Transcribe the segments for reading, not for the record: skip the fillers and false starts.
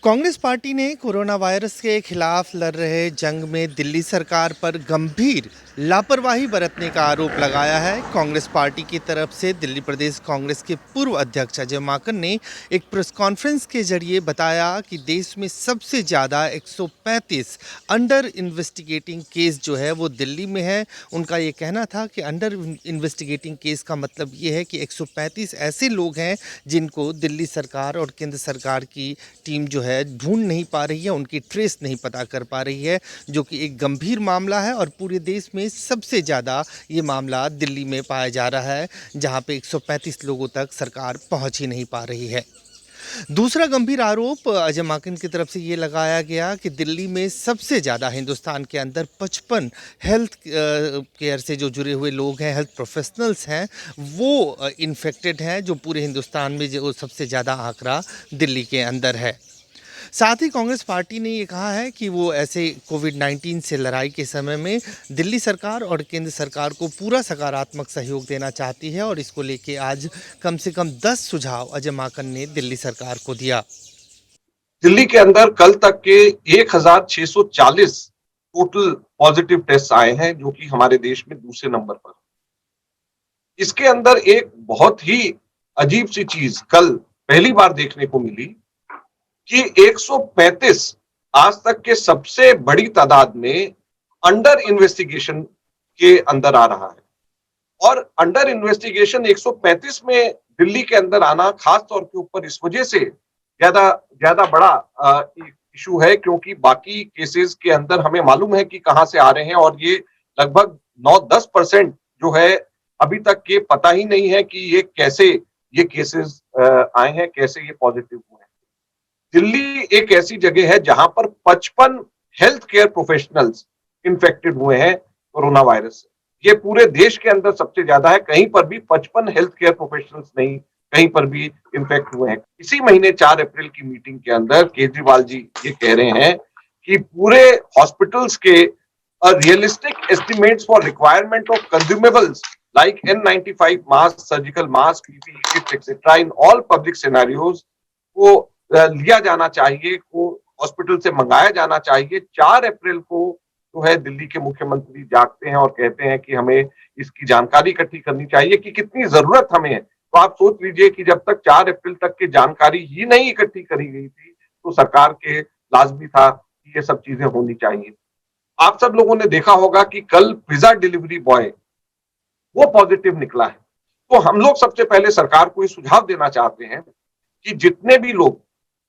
Congress party ने corona virus के खिलाफ लड़ रहे जंग में दिल्ली सरकार पर गंभीर लापरवाही बरतने का आरोप लगाया है। कांग्रेस पार्टी की तरफ से दिल्ली प्रदेश कांग्रेस के पूर्व अध्यक्ष अजय माकन ने एक प्रेस कॉन्फ्रेंस के जरिए बताया कि देश में सबसे ज़्यादा 135 अंडर इन्वेस्टिगेटिंग केस जो है वो दिल्ली में है। उनका ये कहना था कि अंडर इन्वेस्टिगेटिंग केस का मतलब ये है कि 135 ऐसे लोग हैं जिनको दिल्ली सरकार और केंद्र सरकार की टीम जो है ढूंढ नहीं पा रही है, उनकी ट्रेस नहीं पता कर पा रही है, जो कि एक गंभीर मामला है। और पूरे देश में सबसे ज़्यादा ये मामला दिल्ली में पाया जा रहा है, जहां पे 135 लोगों तक सरकार पहुंच ही नहीं पा रही है। दूसरा गंभीर आरोप अजय माकन की तरफ से ये लगाया गया कि दिल्ली में सबसे ज़्यादा हिंदुस्तान के अंदर 55 हेल्थ केयर से जो जुड़े हुए लोग हैं, हेल्थ प्रोफेशनल्स हैं, वो इन्फेक्टेड हैं, जो पूरे हिंदुस्तान में जो सबसे ज़्यादा आंकड़ा दिल्ली के अंदर है। साथ ही कांग्रेस पार्टी ने ये कहा है कि वो ऐसे कोविड-19 से लड़ाई के समय में दिल्ली सरकार और केंद्र सरकार को पूरा सकारात्मक सहयोग देना चाहती है, और इसको लेके आज कम से कम 10 सुझाव अजय माकन ने दिल्ली सरकार को दिया। दिल्ली के अंदर कल तक के 1640 टोटल पॉजिटिव टेस्ट आए हैं, जो कि हमारे देश में दूसरे नंबर पर। इसके अंदर एक बहुत ही अजीब सी चीज कल पहली बार देखने को मिली कि 135 आज तक के सबसे बड़ी तादाद में अंडर इन्वेस्टिगेशन के अंदर आ रहा है। और अंडर इन्वेस्टिगेशन 135 में दिल्ली के अंदर आना खास तौर के ऊपर इस वजह से ज्यादा ज्यादा बड़ा इशू है, क्योंकि बाकी केसेस के अंदर हमें मालूम है कि कहां से आ रहे हैं, और ये लगभग 9-10% जो है अभी तक के पता ही नहीं है कि ये कैसे ये केसेस आए हैं, कैसे ये पॉजिटिव हुए हैं। दिल्ली एक ऐसी जगह है जहां पर 55 हेल्थ केयर प्रोफेशनल्स इन्फेक्टेड हुए हैं कोरोना वायरस से। ये पूरे देश के अंदर सबसे ज्यादा है, कहीं पर भी 55 हेल्थ केयर प्रोफेशनल्स नहीं कहीं पर भी इन्फेक्ट हुए हैं। इसी महीने 4 अप्रैल की मीटिंग के अंदर केजरीवाल जी ये कह रहे हैं कि पूरे हॉस्पिटल्स के realistic estimates for requirement of consumables like N95 mask, surgical mask, PPE kits, etc. in all public scenarios को लिया जाना चाहिए, को हॉस्पिटल से मंगाया जाना चाहिए। 4 अप्रैल को जो है दिल्ली के मुख्यमंत्री जागते हैं और कहते हैं कि हमें इसकी जानकारी इकट्ठी करनी चाहिए कि कितनी जरूरत हमें है। तो आप सोच लीजिए कि जब तक 4 अप्रैल तक की जानकारी ही नहीं इकट्ठी करी गई थी, तो सरकार के लाजमी था कि ये सब चीजें होनी चाहिए। आप सब लोगों ने देखा होगा कि कल पिज्जा डिलीवरी बॉय वो पॉजिटिव निकला है। तो हम लोग सबसे पहले सरकार को ये सुझाव देना चाहते हैं कि जितने भी लोग,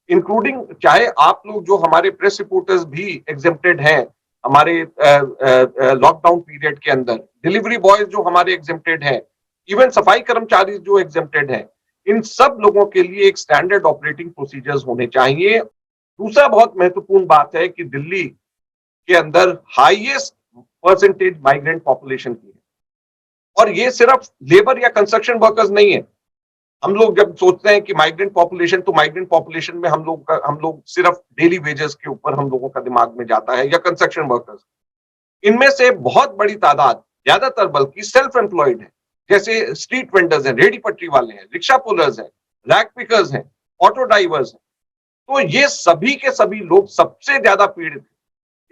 इंक्लूडिंग चाहे आप लोग जो हमारे प्रेस रिपोर्टर्स भी एग्जेम्प्टेड हैं हमारे लॉकडाउन पीरियड के अंदर, डिलीवरी बॉयज जो हमारे एग्जेम्प्टेड हैं, इवन सफाई कर्मचारी जो एग्जेम्प्टेड हैं, इन सब लोगों के लिए एक स्टैंडर्ड ऑपरेटिंग प्रोसीजर्स होने चाहिए। दूसरा बहुत महत्वपूर्ण बात है कि दिल्ली के अंदर हाईएस्ट परसेंटेज माइग्रेंट पॉपुलेशन की है, और ये सिर्फ लेबर या कंस्ट्रक्शन वर्कर्स नहीं है। हम लोग जब सोचते हैं कि माइग्रेंट पॉपुलेशन, तो माइग्रेंट पॉपुलेशन में हम लोग सिर्फ डेली वेजेस के ऊपर हम लोगों का दिमाग में जाता है, या कंस्ट्रक्शन वर्कर्स। इनमें से बहुत बड़ी तादाद, ज्यादातर बल्कि सेल्फ एम्प्लॉयड है, जैसे स्ट्रीट वेंडर्स हैं, रेडी पटरी वाले हैं, रिक्शा पुलर्स हैं, रैक पिकर्स हैं, ऑटो ड्राइवर्स हैं। तो ये सभी के सभी लोग सबसे ज्यादा पीड़ित हैं।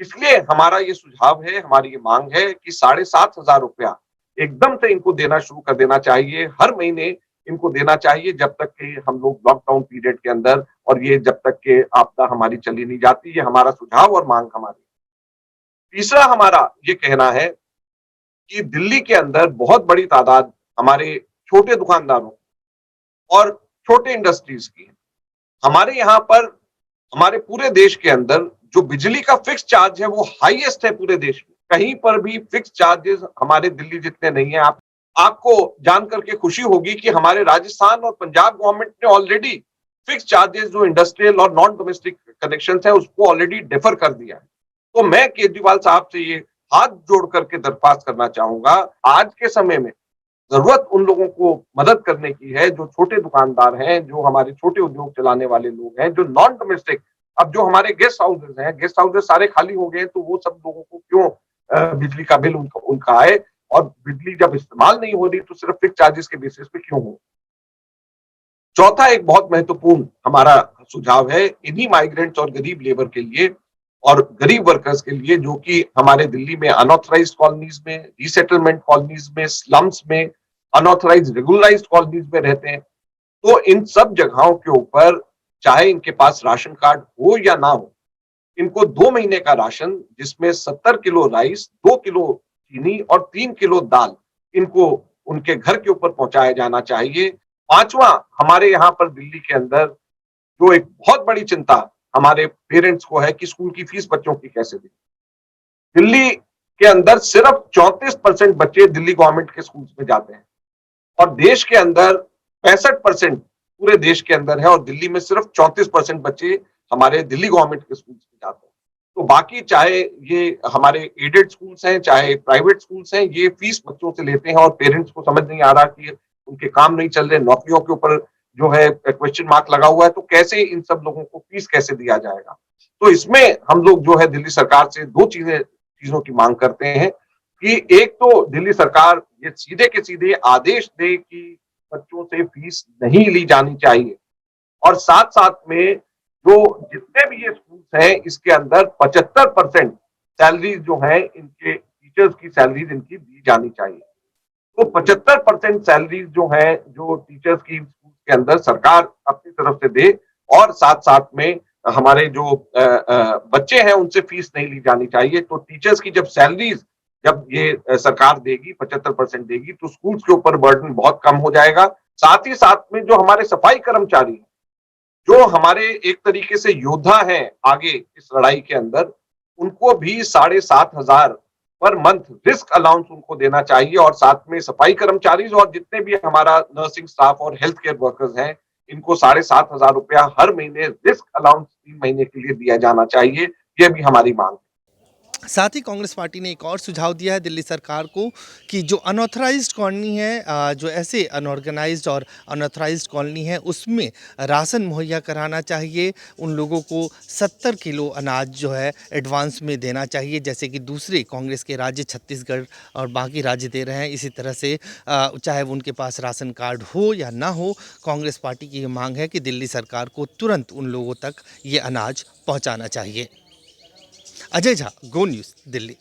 इसलिए हमारा ये सुझाव है, हमारी ये मांग है कि 7,500 रुपया एकदम से इनको देना शुरू कर देना चाहिए, हर महीने इनको देना चाहिए, जब तक कि हम लोग लॉकडाउन पीरियड के अंदर, और ये जब तक के आपदा हमारी चली नहीं जाती। ये हमारा सुझाव और मांग हमारी। तीसरा हमारा ये कहना है कि दिल्ली के अंदर बहुत बड़ी तादाद हमारे छोटे दुकानदारों और छोटे इंडस्ट्रीज की है। हमारे यहाँ पर, हमारे पूरे देश के अंदर जो बिजली का फिक्स चार्ज है वो हाईएस्ट है पूरे देश में। कहीं पर भी फिक्स चार्जेस हमारे दिल्ली जितने नहीं है। आपको जान करके खुशी होगी कि हमारे राजस्थान और पंजाब गवर्नमेंट ने ऑलरेडी फिक्स चार्जेस जो इंडस्ट्रियल और नॉन डोमेस्टिक कनेक्शन है उसको ऑलरेडी डिफर कर दिया है। तो मैं केजरीवाल साहब से ये हाथ जोड़ करके दरख्वास्त करना चाहूंगा, आज के समय में जरूरत उन लोगों को मदद करने की है जो छोटे दुकानदार हैं, जो हमारे छोटे उद्योग चलाने वाले लोग हैं, जो नॉन डोमेस्टिक। अब जो हमारे गेस्ट हाउसेज हैं, गेस्ट हाउसेज सारे खाली हो गए, तो वो सब लोगों को क्यों बिजली का बिल उनका आए, और बिजली जब इस्तेमाल नहीं हो रही तो सिर्फ फिक्स चार्जेस के बेसिस पे क्यों हो। चौथा एक बहुत महत्वपूर्ण हमारा सुझाव है इन्हीं माइग्रेंट्स और गरीब लेबर के लिए और गरीब वर्कर्स के लिए जो कि हमारे दिल्ली में अनऑथराइज्ड कॉलोनीज में, रीसेटलमेंट कॉलोनीज में, स्लम्स में, अनऑथराइज्ड रेगुलराइज्ड कॉलोनीज में रहते हैं। तो इन सब जगहों के ऊपर चाहे इनके पास राशन कार्ड हो या ना हो, इनको 2 महीने का राशन जिसमें 70 किलो राइस, 2 किलो चीनी और 3 किलो दाल इनको उनके घर के ऊपर पहुंचाया जाना चाहिए। पांचवा, हमारे यहाँ पर दिल्ली के अंदर जो एक बहुत बड़ी चिंता हमारे पेरेंट्स को है कि स्कूल की फीस बच्चों की कैसे दें। दिल्ली के अंदर सिर्फ 34% बच्चे दिल्ली गवर्नमेंट के स्कूल में जाते हैं और देश के अंदर 65% पूरे देश के अंदर है और दिल्ली में सिर्फ 34% बच्चे हमारे दिल्ली गवर्नमेंट के स्कूल में जाते हैं। तो बाकी चाहे ये हमारे एडेड स्कूल्स हैं, चाहे प्राइवेट स्कूल्स हैं, ये फीस बच्चों से लेते हैं और पेरेंट्स को समझ नहीं आ रहा कि उनके काम नहीं चल रहे, नौकरियों के ऊपर जो है क्वेश्चन मार्क लगा हुआ है, तो कैसे इन सब लोगों को फीस कैसे दिया जाएगा। तो इसमें हम लोग जो है दिल्ली सरकार से दो चीजों की मांग करते हैं कि एक तो दिल्ली सरकार ये सीधे के सीधे आदेश दे कि बच्चों से फीस नहीं ली जानी चाहिए और साथ साथ में जो जितने भी ये स्कूल हैं इसके अंदर 75% सैलरी जो है इनके टीचर्स की सैलरीज इनकी दी जानी चाहिए। तो 75% सैलरी जो है जो टीचर्स की स्कूल के अंदर सरकार अपनी तरफ से दे और साथ साथ में हमारे जो बच्चे हैं उनसे फीस नहीं ली जानी चाहिए। तो टीचर्स की जब सैलरीज जब ये सरकार देगी 75% देगी तो स्कूल्स के ऊपर बर्डन बहुत कम हो जाएगा। साथ ही साथ में जो हमारे सफाई कर्मचारी हैं, जो हमारे एक तरीके से योद्धा हैं आगे इस लड़ाई के अंदर, उनको भी 7,500 पर मंथ रिस्क अलाउंस उनको देना चाहिए और साथ में सफाई कर्मचारी और जितने भी हमारा नर्सिंग स्टाफ और हेल्थ केयर वर्कर्स हैं, इनको 7,500 रुपया हर महीने रिस्क अलाउंस 3 महीने के लिए दिया जाना चाहिए। ये भी हमारी मांग है। साथ ही कांग्रेस पार्टी ने एक और सुझाव दिया है दिल्ली सरकार को कि जो अनऑथराइज्ड कॉलोनी है, जो ऐसे अनऑर्गेनाइज्ड और अनऑथराइज्ड कॉलोनी है, उसमें राशन मुहैया कराना चाहिए। उन लोगों को 70 किलो अनाज जो है एडवांस में देना चाहिए, जैसे कि दूसरे कांग्रेस के राज्य छत्तीसगढ़ और बाकी राज्य दे रहे हैं। इसी तरह से चाहे वो उनके पास राशन कार्ड हो या ना हो, कांग्रेस पार्टी की ये मांग है कि दिल्ली सरकार को तुरंत उन लोगों तक ये अनाज पहुँचाना चाहिए। अजय झा, गो न्यूज़, दिल्ली।